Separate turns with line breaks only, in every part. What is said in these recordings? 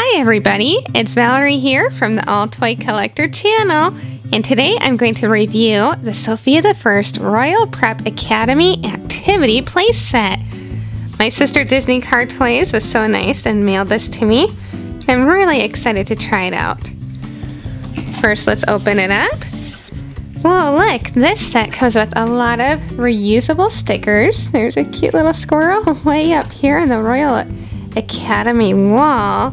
Hi everybody, it's Valerie here from the AllToyCollector channel, and today I'm going to review the Sofia the First Royal Prep Academy Activity Playset. My sister Disney Car Toys was so nice and mailed this to me. I'm really excited to try it out. First, let's open it up. Whoa, look, this set comes with a lot of reusable stickers. There's a cute little squirrel way up here on the Royal Academy wall.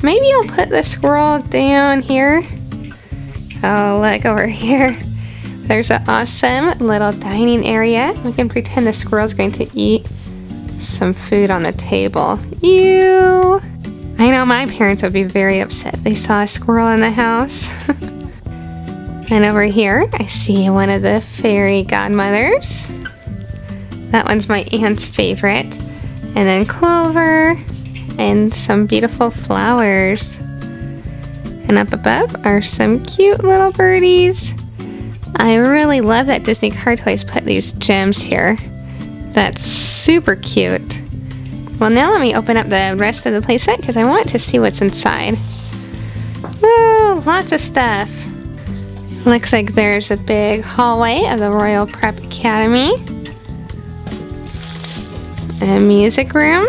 Maybe I'll put the squirrel down here. Oh, look over here. There's an awesome little dining area. We can pretend the squirrel's going to eat some food on the table. Ew! I know my parents would be very upset if they saw a squirrel in the house. And over here, I see one of the fairy godmothers. That one's my aunt's favorite. And then Clover, and some beautiful flowers. And up above are some cute little birdies. I really love that Disney Car Toys put these gems here. That's super cute. Well, now let me open up the rest of the playset because I want to see what's inside. Oh, lots of stuff. Looks like there's a big hallway of the Royal Prep Academy. A music room.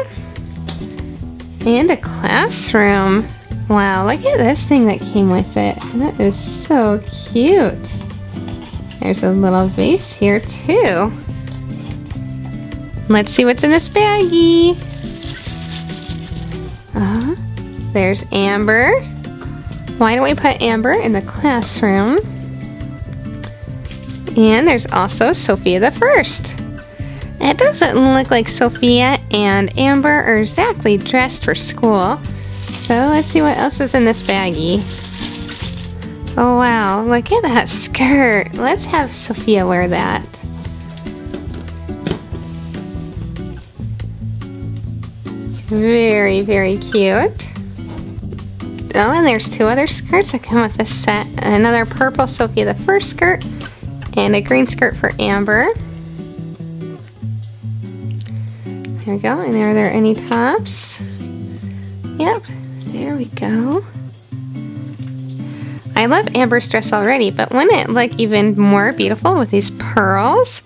And a classroom. Wow, look at this thing that came with it. That is so cute. There's a little vase here too. Let's see what's in this baggie. There's Amber. Why don't we put Amber in the classroom? And there's also Sofia the First. It doesn't look like Sofia and Amber are exactly dressed for school. So let's see what else is in this baggie. Oh wow, look at that skirt. Let's have Sofia wear that. Very, very cute. Oh, and there's two other skirts that come with this set. Another purple Sofia the First skirt and a green skirt for Amber. There we go. And are there any tops? Yep. There we go. I love Amber's dress already, but wouldn't it look even more beautiful with these pearls?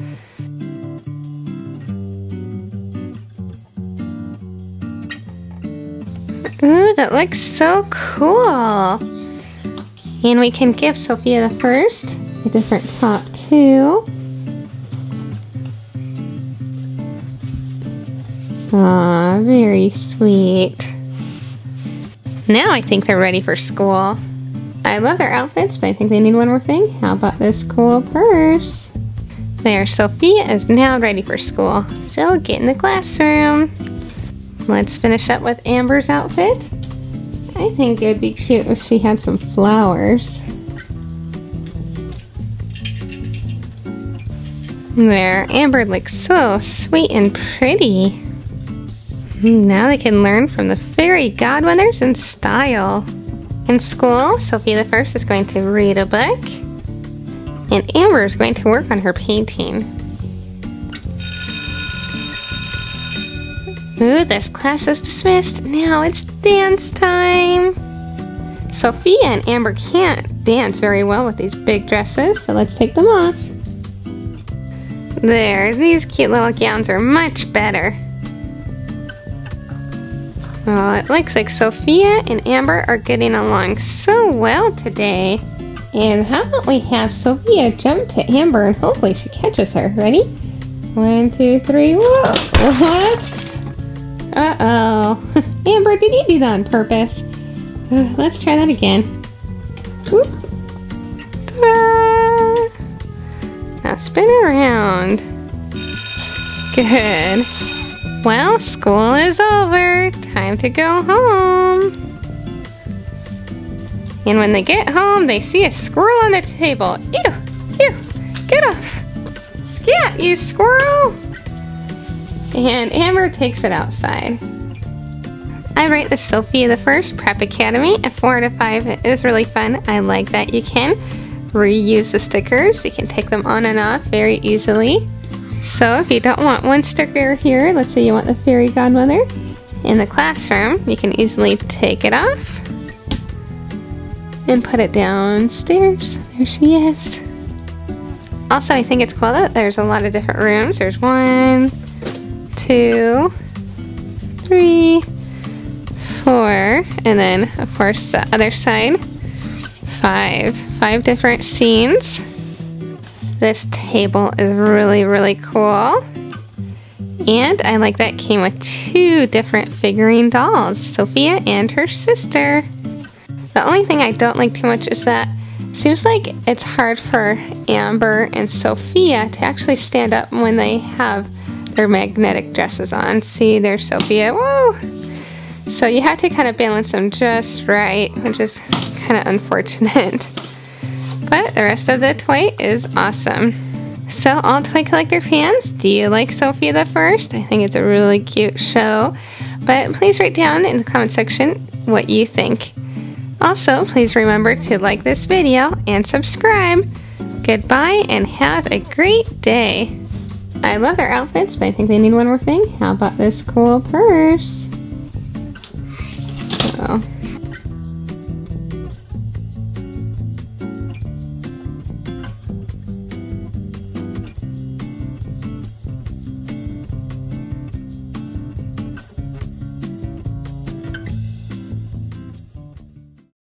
Ooh, that looks so cool. And we can give Sofia the First a different top too. Aw, very sweet. Now I think they're ready for school. I love their outfits, but I think they need one more thing. How about this cool purse? There, Sofia is now ready for school. So get in the classroom. Let's finish up with Amber's outfit. I think it would be cute if she had some flowers. There, Amber looks so sweet and pretty. Now they can learn from the fairy godmothers in style. In school, Sofia the First is going to read a book, and Amber is going to work on her painting. Ooh, this class is dismissed. Now it's dance time. Sofia and Amber can't dance very well with these big dresses, so let's take them off. There, these cute little gowns are much better. Oh, it looks like Sofia and Amber are getting along so well today. And how about we have Sofia jump to Amber and hopefully she catches her. Ready? 1, 2, 3, whoa! Whoops! Uh-oh. Amber, did you do that on purpose? Let's try that again. Whoop. Ta-da! Now spin around. Good. Well, school is over. Time to go home. And when they get home, they see a squirrel on the table. Ew! Ew! Get off! Scat, you squirrel! And Amber takes it outside. I rate the Sofia the First Prep Academy a 4 out of 5. It is really fun. I like that you can reuse the stickers. You can take them on and off very easily. So if you don't want one sticker here, let's say you want the fairy godmother, in the classroom, you can easily take it off and put it downstairs. There she is. Also, I think it's cool that there's a lot of different rooms. There's 1, 2, 3, 4, and then of course the other side, 5 different scenes. This table is really cool, and I like that it came with 2 different figurine dolls, Sofia and her sister. The only thing I don't like too much is that it seems like it's hard for Amber and Sofia to actually stand up when they have their magnetic dresses on. See, there's Sofia, woo! So you have to kind of balance them just right, which is kind of unfortunate. But the rest of the toy is awesome. So, all toy collector fans, do you like Sofia the First? I think it's a really cute show. But please write down in the comment section what you think. Also, please remember to like this video and subscribe. Goodbye and have a great day. I love their outfits, but I think they need one more thing. How about this cool purse?